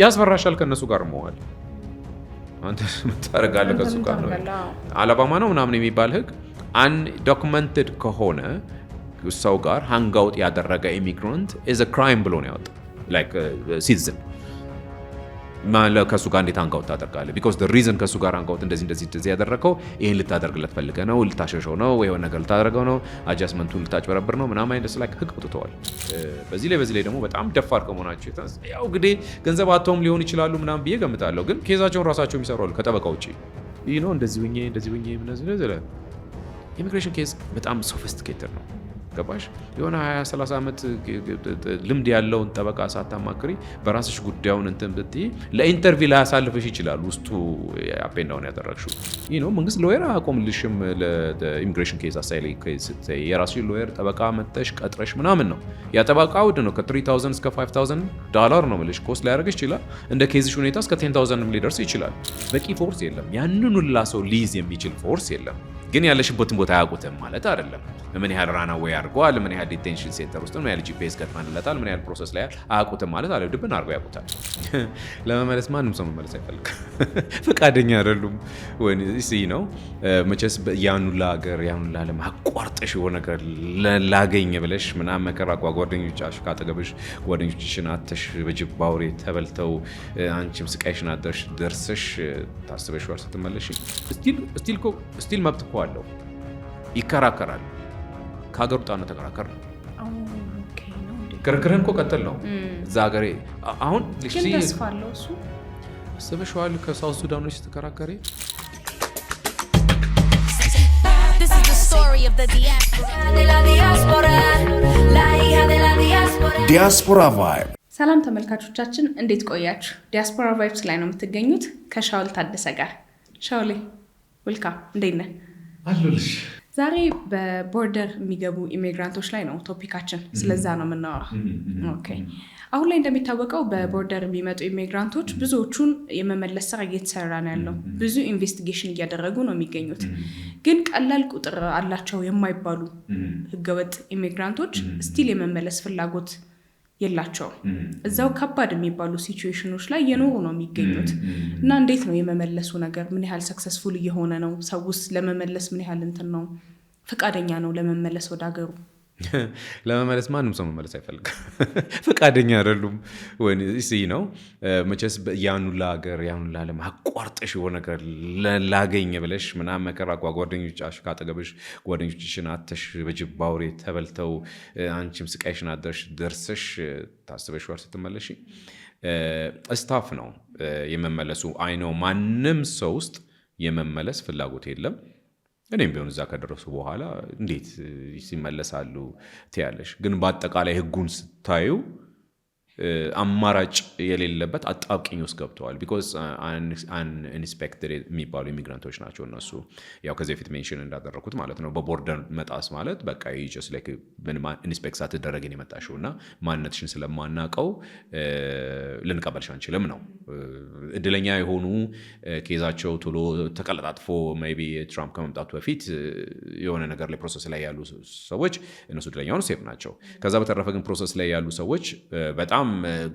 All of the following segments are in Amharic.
ያስፈራሻል ከነሱ ጋር መዋል አንተ ምታረጋለህ ከሱ ጋር ነው አላባማ ነው ምናምን የሚባል ህግ undocumented ከሆነ ሰው ጋር hang out ያደረገ immigrant is a crime ብሎ ነው ያወጣው like citizen ማለት ከሱ ጋር እንዴት hang out ታደርጋለህ because the reason ከሱ ጋር hang out እንደዚህ ያደረከው ይሄን ልታደርግለት ፈልገህ ነው ልታሸሸው ነው ወይ ነገር ልታደርገው ነው adjustment ልታጭበረብር ነው ምናምን አይደስ like ህግ አውጥተዋል በዚህ ላይ ደግሞ በጣም ደፋር ከመሆናቸው ያው እንግዲህ ገንዘብ አጥተውም ሊሆን ይችላሉ ምናምን ብዬ ገምታለሁ ግን ኬዛቸውን ራሳቸው የሚሰራሉ ከጠበቃ ውጪ እንደዚህ ወኘ ምናምን ኢሚግሬሽን ኬዝ በጣም ሶፊስቲኬትድ ነው ገባሽ የሆነ 20-30 ዓመት ልምድ ያለውን ጠበቃ ሳታማክሪ በራስሽ ጉዳዩን እንትን ብትይ ለኢንተርቪው ላያሳልፍሽ ይችላል ውስጡ አፔንዳውን ያደረግሽው መንግስት ሎየር አቆምልሽም ለኢሚግሬሽን ኬዝ አሳይሊ ኬዝ የራስሽ ሎየር ጠበቃ መተሽ ቀጥረሽ ምናምን ነው ያ ጠበቃ ውድ ነው ከ$3,000 እስከ $5,000 ነው ማለት ኮስት ሊያደርግሽ ይችላል እንደ ኬዝሽ ሁኔታ እስከ $10,000 ሊደርስ ይችላል በቂ ፎርስ የለም ያንን ሁላ ሰው ሊይዝ የሚችል ፎርስ የለም ግን ያለሽበትን ቦታ ያውቁትም ማለት አይደለም ምን ያህል ራና ወይ አርጓል ምን ያህል ዲቴንሽን ሴንተር ውስጥ ምን ያህል ጂፒኤስ ከተማንለታል ምን ያህል ፕሮሰስ ላይ አያውቁትም ማለት አይደለም ድብን አርጎ ያውቁታል ለመመለስ ማንም ሰው መመለስ አይፈልግም ፈቃደኛ አይደሉም ወይ ነው መቼስ ያኑላ ሀገር ያኑላ ዓለም አቋርጠሽ የሆነ ነገር ላገኝ ብለሽ ምናምን መከራ ጓደኞቻሽ ካጠገብሽ ጓደኞችሽን አተሽ በጅብ ባውሬ ተበልተው አንቺም ስቃይሽን አደርሽ ደርሰሽ ታስበሽ ወር ስትመለሽ ስቲል መብት እኮ አለው ይከራከራል ከሀገር ወጣ ነው ተከራከር ነው ክርክርን እኮ ቀጥል ነው እዛ ሀገሬ አሁን ግን ተስፋለው እሱ አስበሽዋል ከሳውዝ ሱዳኖች ተከራከሪ This is the story of the diaspora la hija de la diaspora Diaspora Vibe ሰላም ተመልካቾቻችን እንዴት ቆያችሁ ዲያስፖራ ቫይብስ ላይ ነው የምትገኙት ከሻውል ታደሰ ጋር ሻውሌ ዌልካም እንዴት ነህ አሉልሽ ዛሬ በቦርደር የሚገቡ ኢሚግራንቶች ላይ ነው ቶፒካችን ስለዛ ነው የምናወራው ኦኬ አሁን ላይ እንደሚታወቀው በቦርደር የሚመጡ ኢሚግራንቶች ብዙዎቹን የመመለስ ስራ እየተሰራ ነው ያለው ብዙ ኢንቨስቲጌሽን እያደረጉ ነው የሚገኙት ግን ቀላል ቁጥር አላቸው የማይባሉ ህገወጥ ኢሚግራንቶች ስቲል የመመለስ ፍላጎት የላቸው እዛው ከባድ የሚባሉ ሲቹዌሽኖች ላይ የኖሩ ነው የሚገኙት እና እንዴት ነው የመመለሱ ነገር ምን ያህል ሰክሰስፉል እየሆነ ነው ሰውስ ለመመለስ ምን ያህል እንትን ነው ፈቃደኛ ነው ለመመለስ ወደ ሀገሩ ለመመለስ ማንም ሰው መመለስ አይፈልግም ፈቃደኛ አይደሉም ወይ ነው መቼስ ያኑላ ሀገር ያኑላ ዓለም አቋርጠሽ የሆነ ነገር ላገኝ ብለሽ ምናምን መከራ ጓደኞቻሽ ካጠገብሽ ጓደኞችሽን አተሽ በጅብ ባውሬ ተበልተው አንቺም ስቃይሽን አደርሽ ደርሰሽ ታስበሽ ወር ስትመለሽ ስታፍ ነው የመመለሱ አይ ነው ማንም ሰው ውስጥ የመመለስ ፍላጎት የለም እኔም ቢሆን እዛ ከደረሱ በኋላ እንዴት ሲመለሳሉ ትያለሽ ግን በአጠቃላይ ህጉን ስታዩ አማራጭ የሌለበት አጣብቂኝ ውስጥ ገብተዋል because unexpected የሚባሉ ኢሚግራንቶች ናቸው እነሱ ያው ከዚህ በፊት ሜንሽን እንዳደረኩት ማለት ነው በቦርደር መጣስ ማለት በቃ just like ምንም ኢንስፔክት ሳትደረግን የመጣሽውና ማንነትሽን ስለማናቀው ልንቀበልሽ አንችልም ነው እድለኛ የሆኑ ኬዛቸው ቶሎ ተቀለጣጥፎ maybe ትራምፕ ከመምጣቱ በፊት የሆነ ነገር ላይ ፕሮሰስ ላይ ያሉ ሰዎች እነሱ እድለኛው ነው ሴፍ ናቸው ከዛ በተረፈ ግን ፕሮሰስ ላይ ያሉ ሰዎች በጣም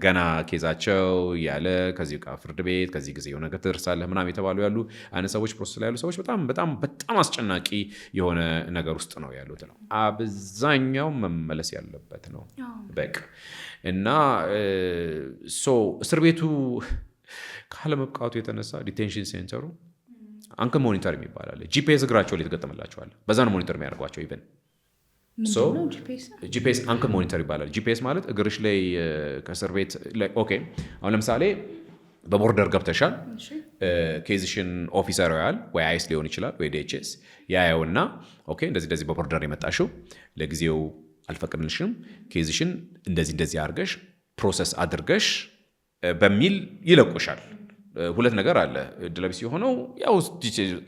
ገና ኬዛቸው ያለ ከዚህ ጋር ፍርድ ቤት ከዚህ ጊዜ የሆነ ነገር ትደርሳለህ ምናምን የተባሉ ያሉ አይነት ሰዎች ፕሮሰስ ላይ ያሉ ሰዎች በጣም አስጨናቂ የሆነ ነገር ውስጥ ነው ያሉት ነው አብዛኛው መመለስ ያለበት ነው በቃ እና እስር ቤቱ ካለመብቃቱ የተነሳ ዲቴንሽን ሴንተሩ አንከር ሞኒተር የሚባላል ጂፒኤስ እግራቸው ላይ ተገጠመላቸዋል በዛ ነው ሞኒተር የሚያደርጓቸው ኢቨን ጂፒኤስ አንከር ሞኒተር ይባላል ጂፒኤስ ማለት እግርሽ ላይ ከእስር ቤት ኦኬ አሁን ለምሳሌ በቦርደር ገብተሻል ኬዝሽን ኦፊሰር ያያል ወይ አይስ ሊሆን ይችላል ወይ ዲኤችኤስ ያየውና ኦኬ እንደዚህ በቦርደር የመጣሽው ለጊዜው አልፈቅድልሽም ኬዝሽን እንደዚህ አድርገሽ ፕሮሰስ አድርገሽ በሚል ይለቁሻል ሁለት ነገር አለ ድለብስ የሆነው ያው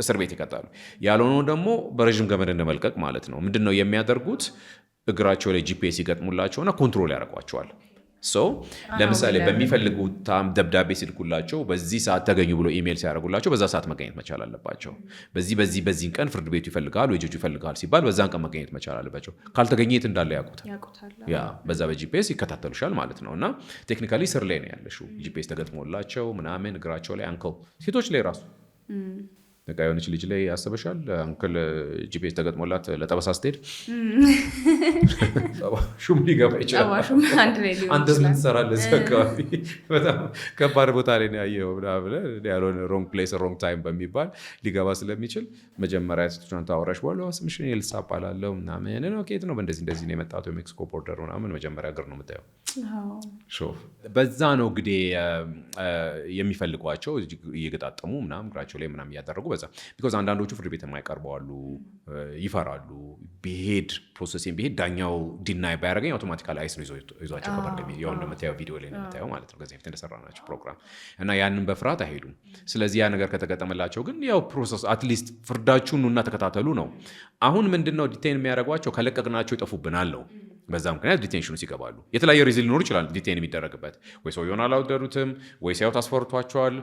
እስር ቤት ይቀጣሉ ያልሆነው ደግሞ በረጅም ገመድ እንደመልቀቅ ማለት ነው ምንድነው የሚያደርጉት እግራቸው ላይ ጂፒኤስ ይገጥሙላቸውና ኮንትሮል ያደርጓቸዋል ለምሳሌ በሚፈልጉት ደብዳቤ ሲልኩላቸው በዚህ ሰዓት ተገኙ ብሎ ኢሜል ሲያደርጉላቸው በዛ ሰዓት መገኘት መቻል አለባቸው። በዚህን ቀን ፍርድ ቤቱ ይፈልጋል ወይ ጀጁ ይፈልጋል ሲባል በዛን ቀን መገኘት መቻል አለባቸው። ካልተገኘ የት እንዳለ ያውቁታል። በዛ በጂፒኤስ ይከታተሉሻል ማለት ነው። እና ቴክኒካሊ ስር ላይ ነው ያለሽው። ጂፒኤስ ተገጥሞላቸው ምናምን እግራቸው ላይ አንከው ሴቶች ላይ ራሱ በቃ የሆነች ልጅ ላይ ያስበሻል አንክል ጂፒኤስ ተገጥሞላት ለጠበሳ ስትሄድ ሹም ሊገባ ይችላል። አንተስ ምን ትሰራለህ እዚህ አካባቢ? በጣም ከባድ ቦታ ላይ ነው ያየኸው ምናምን ያልሆነ ሮንግ ፕሌስ ሮንግ ታይም በሚባል ሊገባ ስለሚችል መጀመሪያ ሴቶቿን ታወራሽ በኋላ ስምሽን ኤልሳ እባላለሁ ምናምን ነው ከየት ነው እንደዚህ ነው የመጣሁት የሜክሲኮ ቦርደር ምናምን መጀመሪያ እግር ነው የምታየው። በዛ ነው እንግዲህ የሚፈልጓቸው እየገጣጠሙ ምናምን እግራቸው ላይ ምናምን እያደረጉ በዛ ቢኮዝ አንዳንዶቹ ፍርድ ቤት የማይቀርበው አሉ፣ ይፈራሉ። ቢሄድ ፕሮሰሲንግ ቢሄድ ዳኛው ዲናይ ባያደርገኝ አውቶማቲካሊ አይስ ነው ይዟቸው ከበር ያው እንደምታየው ቪዲዮ ላይ እንደምታየው ማለት ነው ከዚህ በፊት እንደሰራ ናቸው ፕሮግራም እና ያንን በፍርሃት አይሄዱም። ስለዚህ ያ ነገር ከተገጠመላቸው ግን ያው ፕሮሰስ አትሊስት ፍርዳችሁን ኑና ተከታተሉ ነው። አሁን ምንድነው ዲቴይን የሚያደርጓቸው ከለቀቅናቸው ይጠፉብናል ነው። በዛ ምክንያት ዲቴንሽኑ ይገባሉ። የተለያየ ሪዝን ሊኖር ይችላል ዲቴን የሚደረግበት ወይ ሰውየውን አላወደዱትም ወይ ሲያዩት አስፈርቷቸዋል።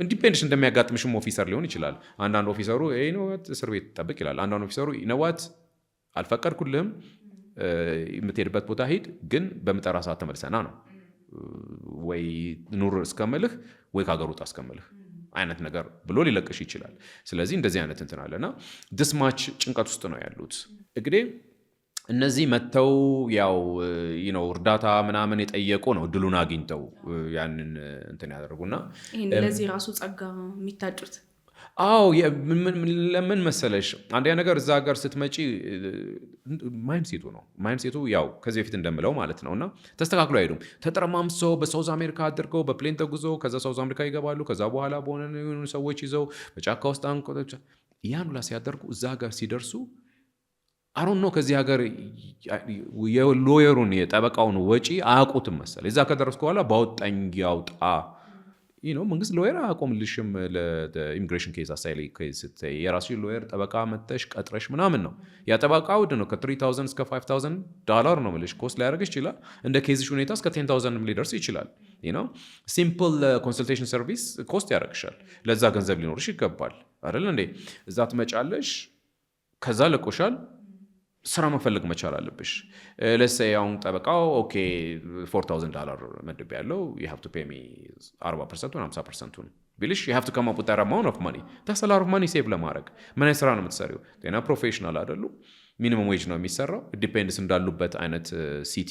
ኢንዲፔንደንስ እንደሚያጋጥምሽም ኦፊሰር ሊሆን ይችላል። አንዳንድ ኦፊሰሩ እስር ቤት ጠብቅ ይላል። አንዳንድ ኦፊሰሩ ነዋት አልፈቀድኩልህም የምትሄድበት ቦታ ሂድ ግን በምጠራ ሰዓት ተመልሰና ነው ወይ ኑር እስከምልህ ወይ ከሀገር ውጣ እስከምልህ አይነት ነገር ብሎ ሊለቅሽ ይችላል። ስለዚህ እንደዚህ አይነት እንትን አለና ድስማች ጭንቀት ውስጥ ነው ያሉት። እንግዲህ እነዚህ መተው ያው እርዳታ ምናምን የጠየቁ ነው እድሉን አግኝተው ያንን እንትን ያደርጉና ለዚህ ራሱ ጸጋ የሚታጩት። አዎ ለምን መሰለሽ አንደኛ ነገር እዛ ሀገር ስትመጪ ማይንድሴቱ ያው ከዚህ በፊት እንደምለው ማለት ነውና ተስተካክሎ አይሄዱም። ተጠረማምሰው በሳውዝ አሜሪካ አድርገው በፕሌን ተጉዘው ከዛ ሳውዝ አሜሪካ ይገባሉ። ከዛ በኋላ በሆነ ሰዎች ይዘው በጫካ ውስጥ አንቆጠቻ ያን ሁላ ሲያደርጉ እዛ ሀገር ሲደርሱ አሁን ነው ከዚህ ሀገር የሎየሩን የጠበቃውን ወጪ አያውቁትም መሰለ። እዛ ከደረስኩ በኋላ ባወጣኝ ያውጣ መንግስት ሎየር አያቆምልሽም። ለኢሚግሬሽን ኬዝ አሳይሊ ኬዝ የራስሽ ሎየር ጠበቃ መተሽ ቀጥረሽ ምናምን ነው። ያ ጠበቃ ውድ ነው። ከ$3,000 እስከ $5,000 ነው የምልሽ። ኮስት ሊያደርግሽ ይችላል። እንደ ኬዝሽ ሁኔታ እስከ $10,000 ሊደርስ ይችላል። ሲምፕል ኮንሰልቴሽን ሰርቪስ ኮስት ያደርግሻል። ለዛ ገንዘብ ሊኖርሽ ይገባል አይደል እንዴ? እዛ ትመጫለሽ። ከዛ ለቆሻል ስራ መፈለግ መቻል አለብሽ። ለሰይ አሁን ጠበቃው ኦኬ $4,000 መድብ ያለው you have to pay me 40% or 50% ቢልሽ you have to come up with that amount of money. that's a lot of money save ለማድረግ ምን አይነት ስራ ነው የምትሰሪው? ጤና ፕሮፌሽናል አይደሉ? ሚኒመም ዌጅ ነው የሚሰራው ዲፔንድስ እንዳሉበት አይነት ሲቲ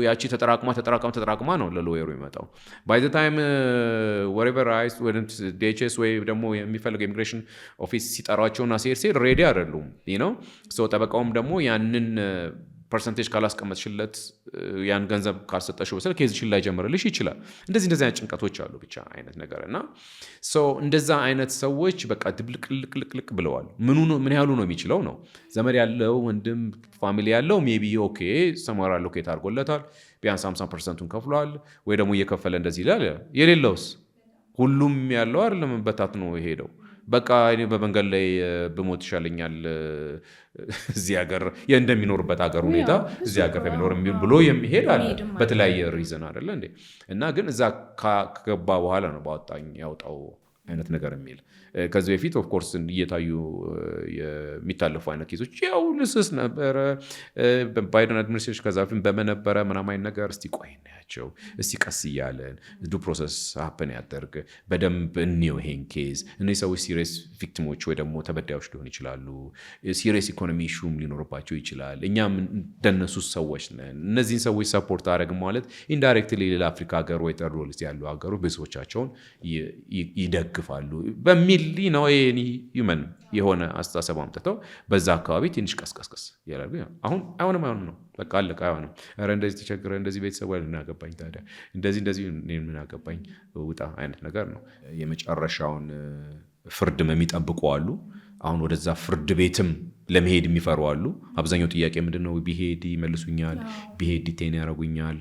ያቺ ተጠራቅማ ነው ለሎየሩ ይመጣው። ባይ ዘ ታይም ወሬቨር አይስ ወይ ዲኤችኤስ ወይ ደግሞ የሚፈልገው ኢሚግሬሽን ኦፊስ ሲጠራቸውና ሲሄድ ሬዲ አይደሉም ጠበቃውም ደግሞ ያንን ፐርሰንቴጅ ካላስቀመጥሽለት ያን ገንዘብ ካልሰጠሽው በስለ ኬዝሽን ላይ ጀምርልሽ ይችላል። እንደዚህ አይነት ጭንቀቶች አሉ ብቻ አይነት ነገር እና እንደዛ አይነት ሰዎች በቃ ድብልቅልቅልቅ ብለዋል። ምን ያህሉ ነው የሚችለው ነው ዘመድ ያለው ወንድም ፋሚሊ ያለው ሜቢ ኦኬ ሰማራ ሎኬት አድርጎለታል ቢያንስ 50%ን ከፍሏል ወይ ደግሞ እየከፈለ እንደዚህ ይላል። የሌለውስ ሁሉም ያለው አይደለም በታት ነው የሄደው። በቃ እኔ በመንገድ ላይ ብሞት ይሻለኛል እዚህ ሀገር እንደሚኖርበት ሀገር ሁኔታ እዚህ ሀገር ከሚኖር ብሎ የሚሄድ አለ በተለያየ ሪዝን አይደለ እንዴ? እና ግን እዛ ከገባ በኋላ ነው ባወጣኝ ያውጣው አይነት ነገር የሚል ከዚህ በፊት ኦፍ ኮርስ እየታዩ የሚታለፉ አይነት ኬዞች ያው ልስስ ነበረ ባይደን አድሚኒስትሬሽን ከዛ በፊት በመነበረ ምናምን ነገር እስቲ ቆይ እናያቸው እስቲ ቀስ እያለን ዱ ፕሮሰስ ሀፕን ያደርግ በደንብ እንየው ይሄን ኬዝ። እነዚህ ሰዎች ሲሪየስ ቪክቲሞች ወይ ደግሞ ተበዳዮች ሊሆን ይችላሉ። ሲሪየስ ኢኮኖሚ ኢሹም ሊኖርባቸው ይችላል። እኛም እንደነሱ ሰዎች ነን። እነዚህን ሰዎች ሰፖርት አደረግ ማለት ኢንዳይሬክትሊ ሌላ አፍሪካ ሀገር ወይ ተርድ ወርልድ ያሉ ሀገሮች ቤተሰቦቻቸውን ይደግፋሉ በሚል ነው ዩመን የሆነ አስተሳሰብ አምጥተው በዛ አካባቢ ትንሽ ቀስቀስቀስ ይላሉ። አሁን አይሆንም ነው በቃ አለቀ። አይሆንም ኧረ እንደዚህ ተቸግረ እንደዚህ ቤተሰብ ምን አገባኝ ታዲያ እንደዚህ ምን አገባኝ ውጣ አይነት ነገር ነው። የመጨረሻውን ፍርድም የሚጠብቁ አሉ። አሁን ወደዛ ፍርድ ቤትም ለመሄድ የሚፈሩ አሉ። አብዛኛው ጥያቄ ምንድነው? ቢሄድ ይመልሱኛል፣ ቢሄድ ዲቴን ያደርጉኛል፣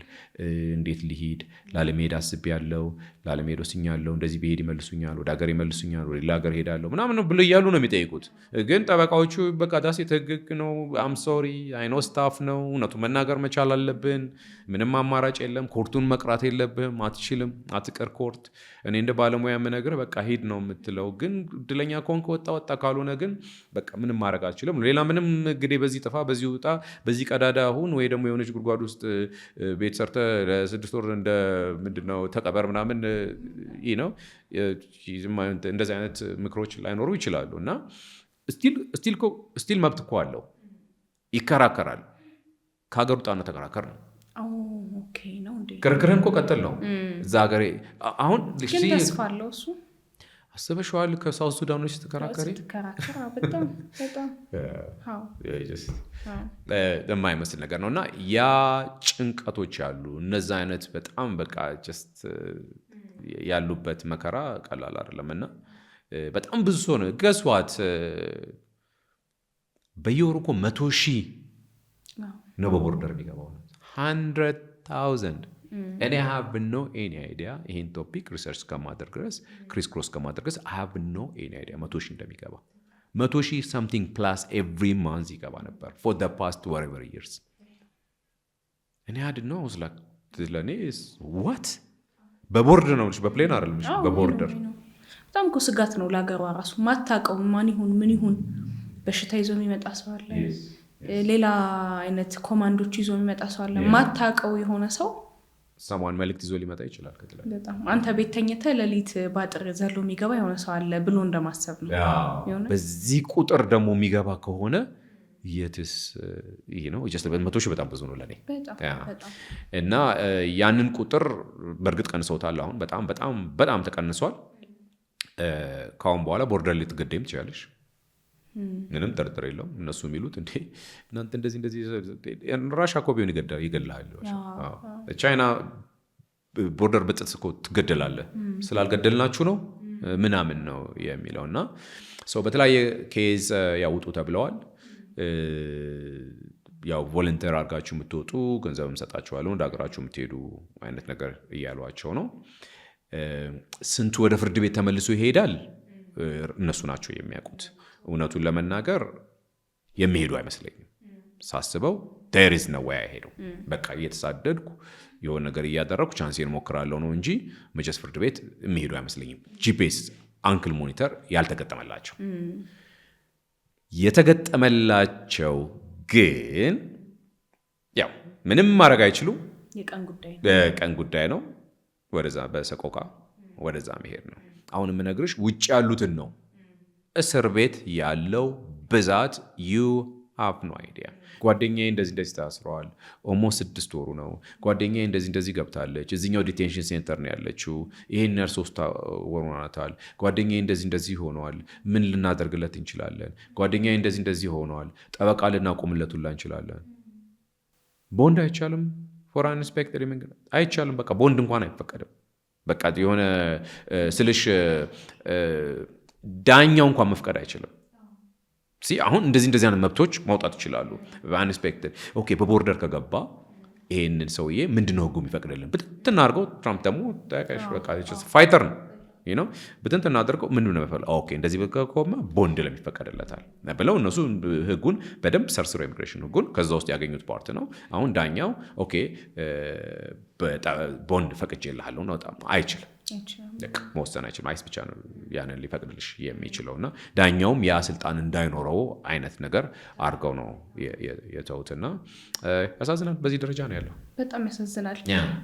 እንዴት ልሂድ? ላለመሄድ አስቤያለሁ፣ ላለመሄድ ወስኛለሁ፣ እንደዚህ ቢሄድ ይመልሱኛል፣ ወደ ሀገር ይመልሱኛል፣ ወደ ሌላ ሀገር ሄዳለሁ ምናምን ብሎ እያሉ ነው የሚጠይቁት። ግን ጠበቃዎቹ በቃ ዳሴ ትህግግ ነው፣ አም ሶሪ አይኖ ስታፍ ነው፣ እውነቱ መናገር መቻል አለብን፣ ምንም አማራጭ የለም፣ ኮርቱን መቅራት የለብህም፣ አትችልም፣ አትቀር ኮርት። እኔ እንደ ባለሙያ የምነግርህ በቃ ሂድ ነው የምትለው። ግን እድለኛ ከሆንክ ወጣ፣ ካልሆነ ግን በቃ ምንም ማድረግ አትችልም። ሌላ ምንም እንግዲህ በዚህ ጥፋ፣ በዚህ ውጣ፣ በዚህ ቀዳዳ ሁን ወይ ደግሞ የሆነች ጉድጓድ ውስጥ ቤት ሰርተ ለ6 ወር እንደ ምንድነው ተቀበር ምናምን ነው። እንደዚህ አይነት ምክሮች ላይኖሩ ይችላሉ። እና ስቲል መብት እኮ አለው፣ ይከራከራል። ከሀገር ውጣና ተከራከር ነው። ክርክርህን እኮ ቀጥል ነው። እዛ ሀገር አሁን ተስፋ አለው እሱ አስበሽዋል? ከሳውት ሱዳኖች ስትከራከሪ የማይመስል ነገር ነው። እና ያ ጭንቀቶች ያሉ እነዛ አይነት በጣም በቃ ጀስት ያሉበት መከራ ቀላል አይደለም። እና በጣም ብዙ ሰው ነው ገስዋት በየወሩ እኮ 100,000 ነው በቦርደር የሚገባው 100,000 እኔ have no any idea ይሄን ቶፒክ ሪሰርች ከማድረግ ድረስ ክሪስ ክሮስ ከማድረግ ድረስ I have no any idea 100,000 እንደሚገባ 100,000 something plus every month ይገባ ነበር for the past whatever years። እኔ I didn't know I was like ለኔ what በቦርደር ነው በፕሌን አይደለም በቦርደር በጣም እኮ ስጋት ነው ለሀገሯ ራሱ ማታውቀው ማን ይሁን ምን ይሁን በሽታ ይዞ የሚመጣ ሰው አለ፣ ሌላ አይነት ኮማንዶች ይዞ የሚመጣ ሰው አለ፣ ማታውቀው የሆነ ሰው ሰማን መልእክት ይዞ ሊመጣ ይችላል። በጣም አንተ ቤት ተኝተህ ሌሊት ባጥር ዘሎ የሚገባ የሆነ ሰው አለ ብሎ እንደማሰብ ነው። በዚህ ቁጥር ደግሞ የሚገባ ከሆነ የትስ ይሄ ነው just 100,000 በጣም ብዙ ነው ለኔ። እና ያንን ቁጥር በእርግጥ ቀንሰውታል። አሁን በጣም ተቀንሷል። ካሁን በኋላ ቦርደር ላይ ትገደም ትችላለሽ፣ ምንም ጥርጥር የለውም። እነሱ የሚሉት እንዴ እናንተ እንደዚህ ራሻ እኮ ቢሆን ይገድልሃል። ቻይና ቦርደር በጥስ እኮ ትገደላለህ፣ ስላልገደልናችሁ ነው ምናምን ነው የሚለው። እና ሰው በተለያየ ኬዝ ያውጡ ተብለዋል። ያው ቮለንተር አድርጋችሁ የምትወጡ ገንዘብ እንሰጣችኋለሁ ወደ ሀገራችሁ የምትሄዱ አይነት ነገር እያሏቸው ነው። ስንቱ ወደ ፍርድ ቤት ተመልሶ ይሄዳል እነሱ ናቸው የሚያውቁት። እውነቱን ለመናገር የሚሄዱ አይመስለኝም። ሳስበው there is no way አይሄዱም። በቃ እየተሳደድኩ የሆነ ነገር እያደረኩ ቻንሴን ሞክራለሁ ነው እንጂ መቼስ ፍርድ ቤት የሚሄዱ አይመስለኝም። ጂፒኤስ አንክል ሞኒተር ያልተገጠመላቸው የተገጠመላቸው ግን ያው ምንም ማድረግ አይችሉም። የቀን ጉዳይ ነው። ወደዛ በሰቆቃ ወደዛ መሄድ ነው። አሁን የምነግርሽ ውጭ ያሉትን ነው። እስር ቤት ያለው ብዛት you have no idea። ጓደኛዬ እንደዚህ ታስረዋል፣ ኦልሞስት 6 ወሩ ነው። ጓደኛዬ እንደዚህ ገብታለች፣ እዚህኛው ዲቴንሽን ሴንተር ነው ያለችው፣ ይሄን 3 ወር ሆኗታል። ጓደኛዬ እንደዚህ ሆኗል፣ ምን ልናደርግለት እንችላለን? ጓደኛዬ እንደዚህ ሆኗል፣ ጠበቃ ልናቆምለት ሁላ እንችላለን። ቦንድ አይቻልም፣ ፎራን ኢንስፔክተር አይቻልም። በቃ ቦንድ እንኳን አይፈቀድም። በቃ የሆነ ስልሽ ዳኛው እንኳን መፍቀድ አይችልም። አሁን እንደዚህ አይነት መብቶች ማውጣት ይችላሉ በአንስፔክተር። ኦኬ በቦርደር ከገባ ይሄንን ሰውዬ ምንድነው ህጉ የሚፈቅድልን? ብትንትና አድርገው ትራምፕ ደግሞ ፋይተር ነው ብትንትና አድርገው ምንድን ነው መፈል ኦኬ እንደዚህ በከቆመ ቦንድ ለሚፈቀድለታል ብለው እነሱ ህጉን በደንብ ሰርስሮ ኢሚግሬሽን ህጉን ከዛ ውስጥ ያገኙት ፓርት ነው። አሁን ዳኛው ኦኬ ቦንድ ፈቅጄልሃለሁ ነው አይችልም፣ መወሰን አይችልም። አይስ ብቻ ነው ያንን ሊፈቅድልሽ የሚችለው። እና ዳኛውም ያ ስልጣን እንዳይኖረው አይነት ነገር አድርገው ነው የተውትና ያሳዝናል። በዚህ ደረጃ ነው ያለው። በጣም ያሳዝናል።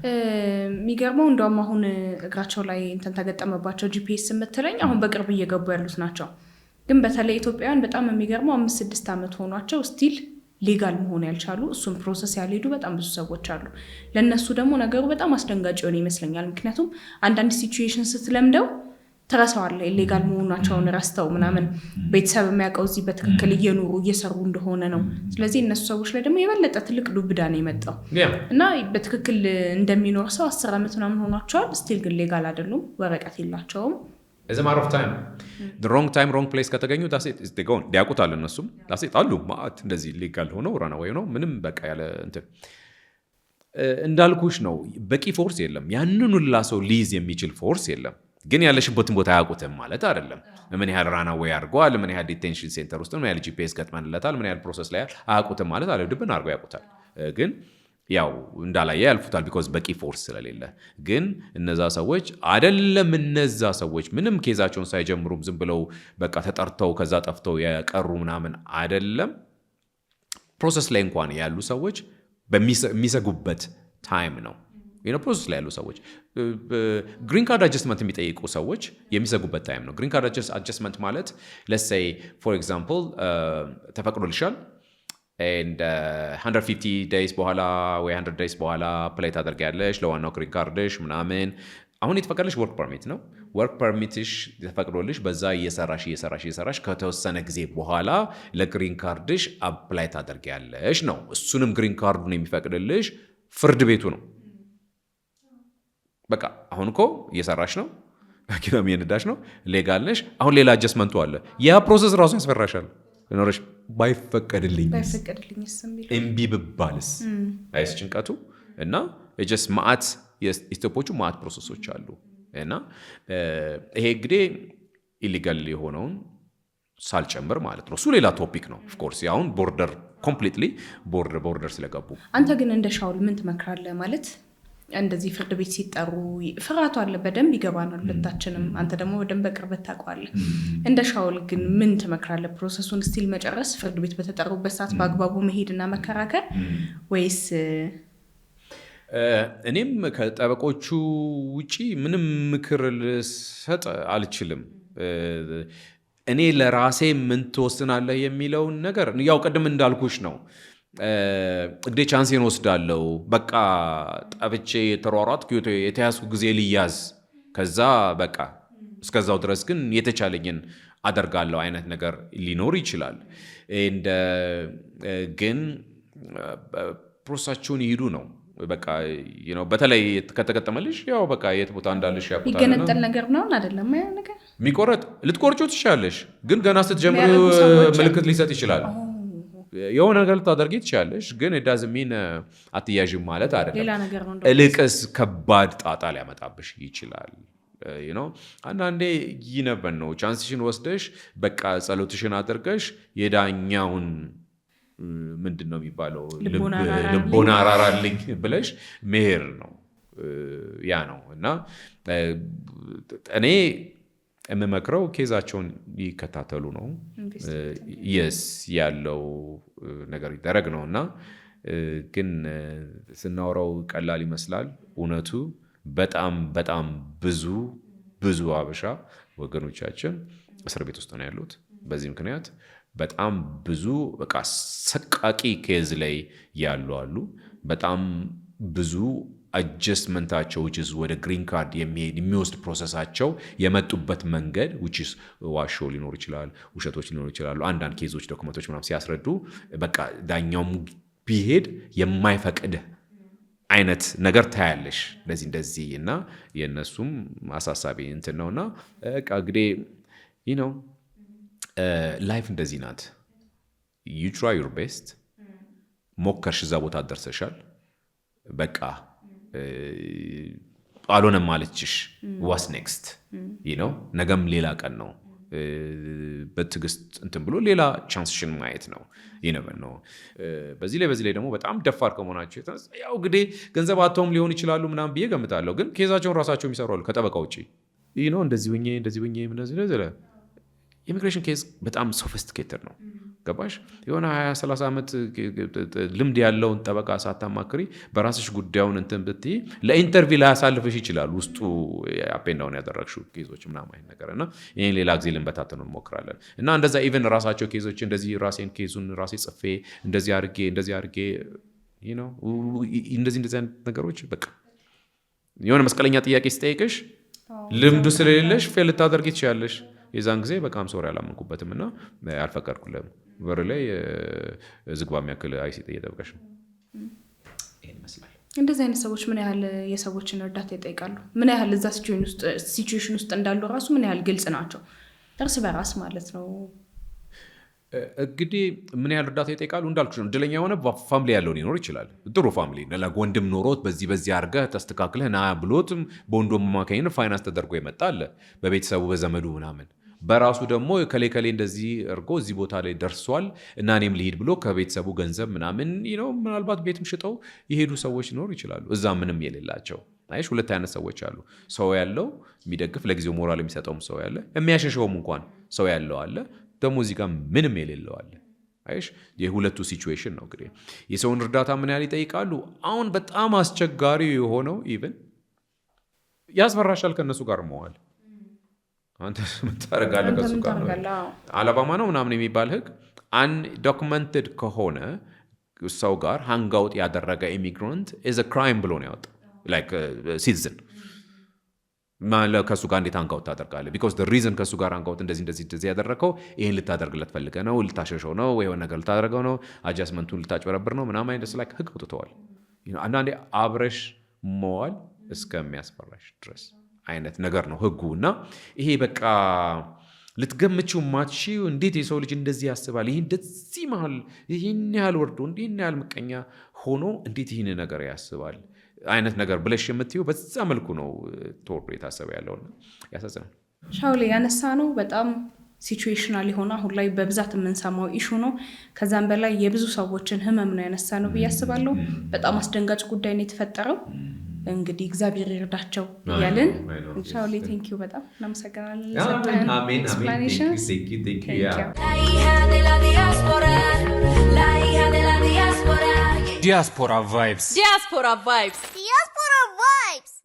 የሚገርመው እንደውም አሁን እግራቸው ላይ እንትን ተገጠመባቸው ጂፒኤስ የምትለኝ አሁን በቅርብ እየገቡ ያሉት ናቸው። ግን በተለይ ኢትዮጵያውያን በጣም የሚገርመው 5-6 ዓመት ሆኗቸው ስቲል ሌጋል መሆን ያልቻሉ እሱን ፕሮሰስ ያልሄዱ በጣም ብዙ ሰዎች አሉ። ለነሱ ደግሞ ነገሩ በጣም አስደንጋጭ የሆነ ይመስለኛል። ምክንያቱም አንዳንድ ሲቹዌሽን ስትለምደው ትረሳዋለህ። ኢሌጋል መሆናቸውን ረስተው ምናምን ቤተሰብ የሚያውቀው እዚህ በትክክል እየኖሩ እየሰሩ እንደሆነ ነው። ስለዚህ እነሱ ሰዎች ላይ ደግሞ የበለጠ ትልቅ ዱብዳ ነው የመጣው እና በትክክል እንደሚኖር ሰው 10 ዓመት ምናምን ሆኗቸዋል። ስቲል ግን ሌጋል አይደሉም፣ ወረቀት የላቸውም። as a matter of time the wrong time wrong place ከተገኙ they go ሊያውቁታል እነሱም አሉ ማአት እንደዚህ ሊጋል ሆነው ራና ወይ ነው ምንም በቃ ያለ እንትን እንዳልኩሽ ነው በቂ ፎርስ የለም ያንን ሁላ ሰው ሊይዝ የሚችል ፎርስ የለም ግን ያለሽበትን ቦታ ያውቁትም ማለት አይደለም ምን ያህል ራና ወይ አድርገዋል ምን ያህል ዲቴንሽን ሴንተር ውስጥ ምን ያህል ጂፒኤስ ገጥመንለታል ምን ያህል ፕሮሰስ ላይ አያውቁትም ማለት አይደለም ድብን አድርገው ያውቁታል ግን ያው እንዳላየ ያልፉታል ቢኮዝ በቂ ፎርስ ስለሌለ ግን እነዛ ሰዎች አይደለም እነዛ ሰዎች ምንም ኬዛቸውን ሳይጀምሩም ዝም ብለው በቃ ተጠርተው ከዛ ጠፍተው የቀሩ ምናምን አይደለም ፕሮሰስ ላይ እንኳን ያሉ ሰዎች በሚሰጉበት ታይም ነው ፕሮሰስ ላይ ያሉ ሰዎች ግሪን ካርድ አጀስትመንት የሚጠይቁ ሰዎች የሚሰጉበት ታይም ነው ግሪን ካርድ አጀስትመንት ማለት let's say for example ተፈቅዶልሻል and 150 days በኋላ ወይ 100 days በኋላ አፕላይ ታደርጊያለሽ ለዋናው ግሪን ካርድሽ ምናምን አሁን የተፈቀደልሽ ወርክ ፐርሚት ነው ወርክ ፐርሚትሽ ተፈቅዶልሽ በዛ እየሰራሽ ከተወሰነ ጊዜ በኋላ ለግሪን ካርድሽ አፕላይ ታደርጊያለሽ ነው እሱንም ግሪን ካርዱን የሚፈቅድልሽ ፍርድ ቤቱ ነው በቃ አሁን እኮ እየሰራሽ ነው መኪናም እየነዳሽ ነው ሌጋል ነሽ አሁን ሌላ አጀስትመንቱ አለ ያ ፕሮሰስ ራሱ ያስፈራሻል ኖርሽ ባይፈቀድልኝስ እምቢ ብባልስ አይስ ጭንቀቱ እና ጀስት ማአት የስቶፖቹ ማአት ፕሮሰሶች አሉ እና ይሄ እንግዲህ ኢሊጋል የሆነውን ሳልጨምር ማለት ነው እሱ ሌላ ቶፒክ ነው ኦፍ ኮርስ ያውን ቦርደር ኮምፕሊትሊ ቦርደር ስለገቡ አንተ ግን እንደ ሻውል ምን ትመክራለህ ማለት እንደዚህ ፍርድ ቤት ሲጠሩ ፍርሃቱ አለ በደንብ ይገባናል ሁለታችንም አንተ ደግሞ በደንብ በቅርበት ታውቃለህ እንደ ሻውል ግን ምን ትመክራለህ ፕሮሰሱን ስቲል መጨረስ ፍርድ ቤት በተጠሩበት ሰዓት በአግባቡ መሄድና መከራከር ወይስ እኔም ከጠበቆቹ ውጪ ምንም ምክር ልሰጥ አልችልም እኔ ለራሴ ምን ትወስናለህ የሚለውን ነገር ያው ቀደም እንዳልኩሽ ነው እንግዲህ ቻንሴን ወስዳለው በቃ ጠብቼ የተሯሯጥኩ የተያዝኩ ጊዜ ልያዝ ከዛ በቃ እስከዛው ድረስ ግን የተቻለኝን አደርጋለሁ አይነት ነገር ሊኖር ይችላል ግን ፕሮሰሳቸውን ይሄዱ ነው በቃ በተለይ ከተገጠመልሽ ያው በቃ የት ቦታ እንዳለሽ ያውቁታል ይገነጠል ነገር ነው አይደለም ያ ነገር የሚቆረጥ ልትቆርጩ ትችላለሽ ግን ገና ስትጀምሩ ምልክት ሊሰጥ ይችላል የሆነ ነገር ልታደርጊ ትችላለሽ ግን ዳዝሚን አትያዥም ማለት አይደለም እልቅስ ከባድ ጣጣ ሊያመጣብሽ ይችላል አንዳንዴ ይነበን ነው ቻንስሽን ወስደሽ በቃ ጸሎትሽን አድርገሽ የዳኛውን ምንድን ነው የሚባለው ልቦና አራራልኝ ብለሽ መሄድ ነው ያ ነው እና እኔ የምመክረው ኬዛቸውን ይከታተሉ ነው የስ ያለው ነገር ይደረግ ነው እና ግን ስናወራው ቀላል ይመስላል እውነቱ በጣም በጣም ብዙ አበሻ ወገኖቻችን እስር ቤት ውስጥ ነው ያሉት በዚህ ምክንያት በጣም ብዙ በቃ ሰቃቂ ኬዝ ላይ ያሉ አሉ በጣም ብዙ አጀስትመንታቸው which is ወደ ግሪን ካርድ የሚወስድ ፕሮሰሳቸው የመጡበት መንገድ which is ዋሾ ሊኖር ይችላል ውሸቶች ሊኖር ይችላሉ አንዳንድ ኬዞች ዶክመንቶች ምናምን ሲያስረዱ በቃ ዳኛውም ቢሄድ የማይፈቅድ አይነት ነገር ታያለሽ እንደዚህ እና የነሱም አሳሳቢ እንትን ነውና በቃ እንግዲህ ላይፍ እንደዚህ ናት you try your best ሞከርሽ እዛ ቦታ ደርሰሻል በቃ አልሆነም ማለችሽ what's next ነገም ሌላ ቀን ነው በትግስት እንትን ብሎ ሌላ ቻንስሽን ማየት ነው ነው በዚህ ላይ ደግሞ በጣም ደፋር ከመሆናቸው ያው እንግዲህ ገንዘብ አጥተውም ሊሆን ይችላሉ ምናምን ብዬ ገምታለሁ ግን ኬዛቸውን ራሳቸው የሚሰራሉ ከጠበቃ ውጪ እንደዚህ ሆኜ ኢሚግሬሽን ኬዝ በጣም ሶፊስቲኬትድ ነው ገባሽ የሆነ 20-30 ዓመት ልምድ ያለውን ጠበቃ ሳታማክሪ በራስሽ ጉዳዩን እንትን ብትይ ለኢንተርቪው ላያሳልፍሽ ይችላል ውስጡ አፔንዳውን ያደረግሽው ኬዞች ምናምን አይነት ነገርና ይሄን ሌላ ጊዜ ልንበታተን እንሞክራለን እና እንደዛ ኢቭን ራሳቸው ኬዞች እንደዚህ ራሴን ኬዙን ራሴ ጽፌ እንደዚህ አድርጌ እንደዚህ አይነት ነገሮች በቃ የሆነ መስቀለኛ ጥያቄ ሲጠይቅሽ ልምዱ ስለሌለሽ ፌል ልታደርጊ ትችያለሽ የዛን ጊዜ በቃም ሶሪ አላመንኩበትም እና አልፈቀድኩልም በር ላይ ዝግባ የሚያክል አይሲ እየጠበቀሽ ነው ይሄን ይመስላል እንደዚህ አይነት ሰዎች ምን ያህል የሰዎችን እርዳታ ይጠይቃሉ? ምን ያህል እዛ ሲቹዌሽን ውስጥ እንዳሉ ራሱ ምን ያህል ግልጽ ናቸው? እርስ በራስ ማለት ነው። እንግዲህ ምን ያህል እርዳታ ይጠይቃሉ እንዳልኩሽ ነው። እድለኛ የሆነ ፋሚሊ ያለው ሊኖር ይችላል። ጥሩ ፋሚሊ ወንድም ኖሮት በዚህ አድርገህ ተስተካክለህ ና ብሎት በወንድም አማካኝነት ፋይናንስ ተደርጎ ይመጣል በቤተሰቡ በዘመዱ ምናምን። በራሱ ደግሞ ከሌ እንደዚህ እርጎ እዚህ ቦታ ላይ ደርሷል እና እኔም ልሂድ ብሎ ከቤተሰቡ ገንዘብ ምናምን ምናልባት ቤትም ሽጠው የሄዱ ሰዎች ሊኖሩ ይችላሉ። እዛ ምንም የሌላቸው አይሽ ሁለት አይነት ሰዎች አሉ። ሰው ያለው የሚደግፍ ለጊዜው ሞራል የሚሰጠውም ሰው ያለ፣ የሚያሸሸውም እንኳን ሰው ያለው አለ። ደግሞ እዚህ ጋር ምንም የሌለው አለ። አይሽ የሁለቱ ሲቹዌሽን ነው። እንግዲህ የሰውን እርዳታ ምን ያህል ይጠይቃሉ? አሁን በጣም አስቸጋሪ የሆነው ኢቭን ያስፈራሻል ከነሱ ጋር መዋል። አንተ ምታረጋለህ ከሱ ጋር ነው። አላባማ ነው ምናምን የሚባል ህግ አንዶክመንትድ ከሆነ ሰው ጋር ሃንጋውት ያደረገ ኢሚግራንት ኢዝ አ ክራይም ብሎ ነው ያወጣው። ላይክ ሲቲዝን ማለት ከሱ ጋር እንዴት ሃንጋውት ታደርጋለህ? ቢኮዝ the reason ከሱ ጋር ሃንጋውት እንደዚህ ያደረከው ይሄን ልታደርግለት ፈልገህ ነው፣ ልታሸሸው ነው፣ ወይ የሆነ ነገር ልታደርገው ነው፣ አጃስመንቱን ልታጭበረብር ነው ምናምን አይነት ላይክ ህግ አውጥተዋል። አንዳንዴ አብረሽ መዋል እስከሚያስፈራሽ ድረስ አይነት ነገር ነው ህጉ። እና ይሄ በቃ ልትገምቺው ማትሺው እንዴት የሰው ልጅ እንደዚህ ያስባል? ይሄ እንደዚህ መሀል ይሄን ያህል ወርዶ እንዴት ያህል ምቀኛ ሆኖ እንዴት ይሄን ነገር ያስባል አይነት ነገር ብለሽ የምትይው በዛ መልኩ ነው ተወርዶ የታሰበ ያለውና ያሳዝናል። ሻውሌ ያነሳ ነው በጣም ሲቹዌሽናል የሆነ አሁን ላይ በብዛት የምንሰማው ኢሹ ነው። ከዛም በላይ የብዙ ሰዎችን ህመም ነው ያነሳ ነው ብዬ አስባለሁ። በጣም አስደንጋጭ ጉዳይ ነው የተፈጠረው። እንግዲህ እግዚአብሔር ይርዳቸው ያለን ሻውሌ ቴንኪዩ በጣም እናመሰግናለን። አሜን ኤክስፕላኔሽን Diaspora vibes. Diaspora vibes. Diaspora vibes.